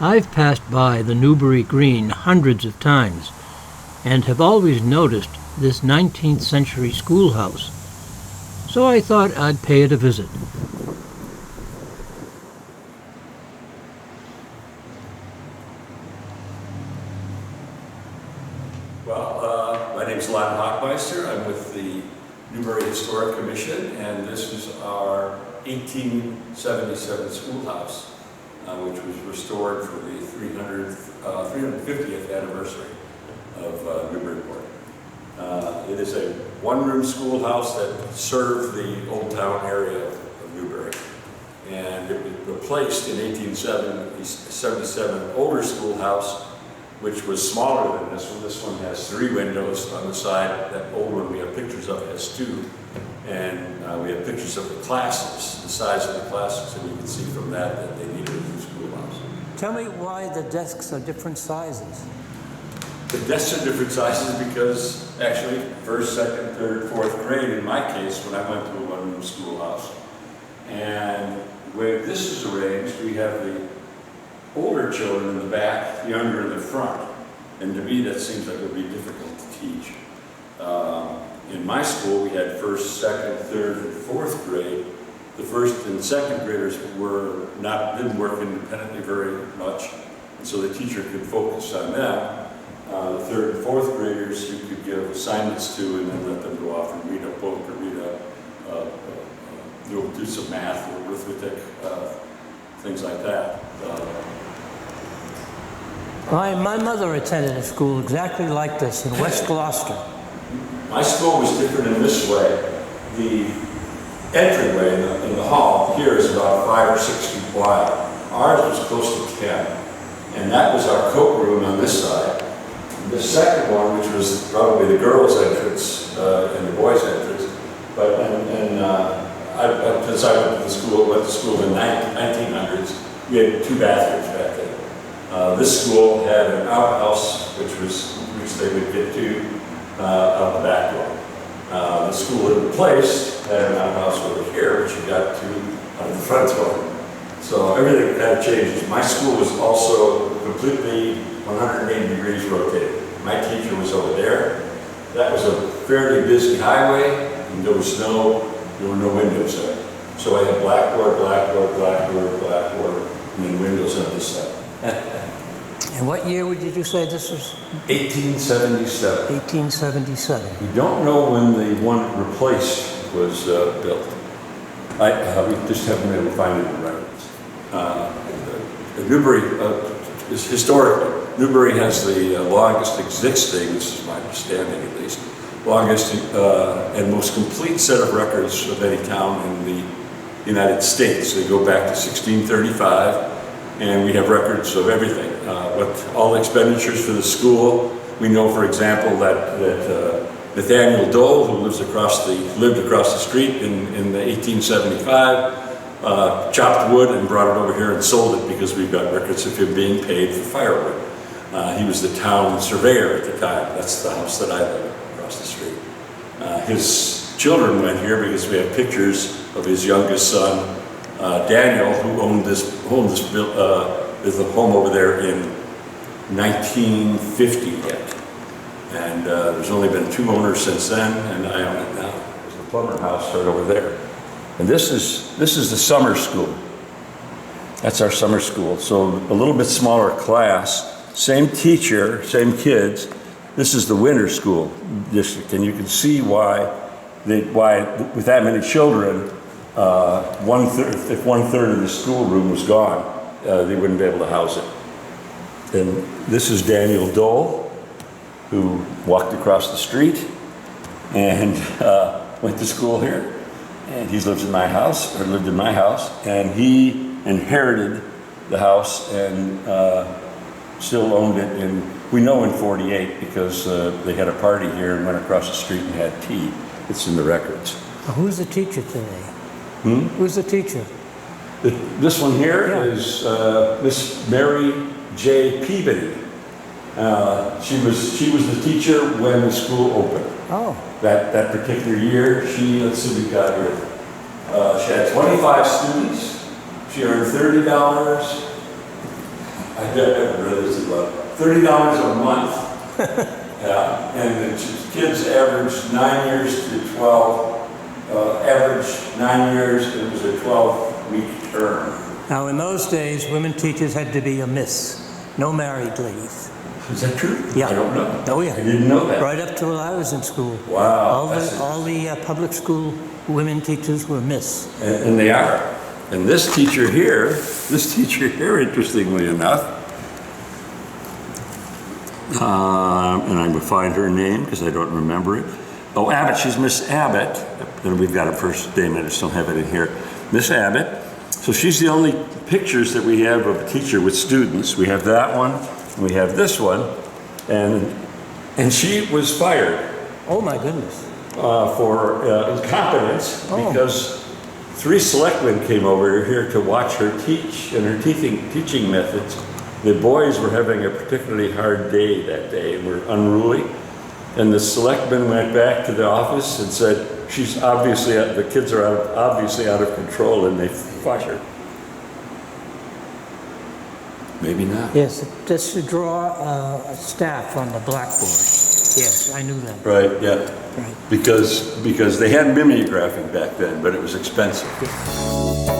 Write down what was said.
I've passed by the Newbury Green hundreds of times and have always noticed this 19th century schoolhouse, so I thought I'd pay it a visit. Well, my name is Lon Hockmeister. I'm with the Newbury Historic Commission, and this is our 1877 schoolhouse, which was restored for the 350th anniversary of Newburyport. It is a one-room schoolhouse that served the Old Town area of Newbury, and it was replaced in 1877 older schoolhouse, which was smaller than this one. This one has 3 windows on the side. That old one we have pictures of has 2. And we have pictures of the classes, the size of the classes, and you can see from that they needed a new schoolhouse. Tell me why the desks are different sizes. The desks are different sizes because actually 1st, 2nd, 3rd, 4th grade, in my case, when I went to a one-room schoolhouse. And the way this is arranged, we have the older children in the back, the younger in the front. And to me, that seems like it would be difficult to teach. In my school, we had 1st, 2nd, 3rd, and 4th grade. The 1st and 2nd graders didn't work independently very much, and so the teacher could focus on them. The 3rd and 4th graders you could give assignments to and then let them go off and read a book or do some math or arithmetic, things like that. My mother attended a school exactly like this in West Gloucester. My school was different in this way. The entryway in the hall here is about 5 or 6 feet wide. Ours was close to 10. And that was our coat room on this side. And the second one, which was probably the girls' entrance and the boys' entrance, since I went to school in the 1900s, we had 2 bathrooms back then. This school had an outhouse, which they would get to out the back door. The school it replaced had an outhouse over here, which you got to out the front door. So everything had changes. My school was also completely 180 degrees rotated. My teacher was over there. That was a fairly busy highway, and there were no windows there. So I had blackboard, blackboard, blackboard, blackboard, and then windows on this side. And what year did you say this was? 1877. 1877. We don't know when the one replaced was built. We just haven't been able to find it in records. Newbury is historically, Newbury has the longest existing, this is my understanding at least, longest and most complete set of records of any town in the United States. They go back to 1635. And we have records of everything, all the expenditures for the school. We know, for example, that Nathaniel Dole, who lived across the street in 1875, chopped wood and brought it over here and sold it because we've got records of him being paid for firewood. He was the town surveyor at the time. That's the house that I live in across the street. His children went here because we have pictures of his youngest son, Daniel, who owned this home over there in 1950 yet. And there's only been 2 owners since then, and I own it now. There's the plumber house right over there. And this is the summer school. That's our summer school. So a little bit smaller class, same teacher, same kids. This is the winter school district, and you can see why with that many children, if 1/3 of the schoolroom was gone, they wouldn't be able to house it. And this is Daniel Dole, who walked across the street and went to school here. And he lived in my house, and he inherited the house and still owned it. And we know in '48 because they had a party here and went across the street and had tea. It's in the records. Who's the teacher today? Who's the teacher? This one here is Miss Mary J. Peabody. She was the teacher when the school opened. Oh. That particular year, let's see what we got here. She had 25 students. She earned $30 I really see about $30 a month. Yeah, and the kids averaged 9 years to 12, average 9 years, it was a 12-week term. Now, in those days, women teachers had to be a miss, no married ladies. Is that true? Yeah. I don't know. Oh, yeah. I didn't know that. Right up till I was in school. Wow. All the public school women teachers were miss. And they are. And this teacher here, interestingly enough, and I would find her name because I don't remember it. Oh, Abbott, she's Miss Abbott. And we've got her first name, I just don't have it in here. Miss Abbott. So she's the only pictures that we have of a teacher with students. We have that one, and we have this one. And she was fired. Oh, my goodness. For incompetence because 3 selectmen came over here to watch her teach and her teaching methods. The boys were having a particularly hard day that day and were unruly. And the selectmen went back to the office and said, she's obviously, the kids are obviously out of control, and they fired her. Maybe not. Yes, just to draw a staff on the blackboard. Yes, I knew that. Right, yeah. Right. Because they had mimeographing back then, but it was expensive. Yeah.